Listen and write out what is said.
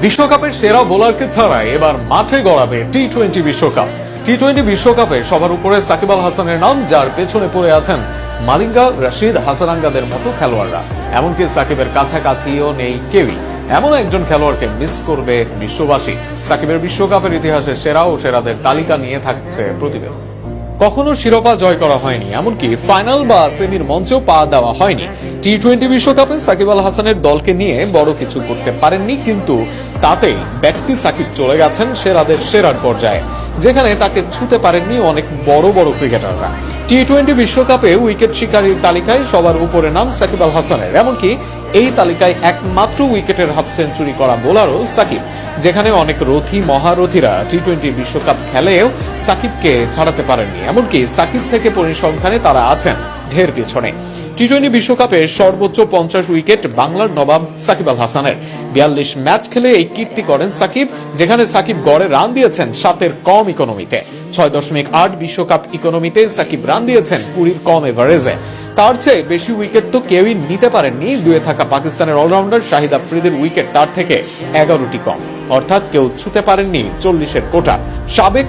বিশ্বকাপের সেরা বোলারকে ছাড়াই এবার মাঠে গড়াবে টি-20 বিশ্বকাপ। টি-20 বিশ্বকাপে সবার উপরে সাকিব আল হাসানের নাম, যার পেছনে পড়ে আছেন মালিঙ্গা, রশিদ, হাসানাঙ্গাদের মতো খেলোয়াড়রা। এমনকি সাকিবের কাছাকাছিও নেই কেউই। এমন একজন খেলোয়াড়কে মিস করবে বিশ্ববাসী। সাকিবের বিশ্বকাপের ইতিহাসে সেরা ও সেরাদের তালিকা নিয়ে থাকছে প্রতিবেদন। কখনো শিরোপা জয় করা হয়নি, এমনকি ফাইনাল বা সেমির মঞ্চেও পা দেওয়া হয়নি। টি-20 বিশ্বকাপে সাকিব আল হাসানের দলকে নিয়ে বড় কিছু করতে পারেননি, কিন্তু তাতেই ব্যক্তি সাকিব চলে গেছেন সেরাদের সেরার পর্যায়ে, যেখানে তাকে ছুঁতে পারেননি অনেক বড় বড় ক্রিকেটাররা। টি-20 বিশ্বকাপে উইকেট শিকারীর তালিকায় সবার উপরে নাম সাকিব আল হাসানের। এমনকি এই তালিকায় একমাত্র উইকেটের হাফ সেঞ্চুরি করা বোলারও সাকিব, যেখানে অনেক রথী মহারথীরা টি-20 বিশ্বকাপ খেলেও সাকিবকে ছাড়াতে পারেননি। এমনকি সাকিব থেকে পরিসংখ্যানে তারা আছেন ঢের পিছনে। টি-20 বিশ্বকাপে সর্বোচ্চ 50 উইকেট বাংলার নবাব সাকিব আল হাসানের। 42 ম্যাচ খেলে এই কীর্তি করেন সাকিব, যেখানে সাকিব গড়ে রান দিয়েছেন 7-এর কম ইকোনমিতে। 6.8 বিশ্বকাপ ইকোনমিতে সাকিব রান দিয়েছেন 20-র কম এভারেজে। তার চেয়ে বেশি উইকেট তো কেউই নিতে পারেননি। দুয়ে থাকা পাকিস্তানের অলরাউন্ডার শাহিদ আফ্রিদির উইকেট তার থেকে 11টি কম, অর্থাৎ কেউ ছুঁতে পারেননি 40-এর কোটা। সাবেক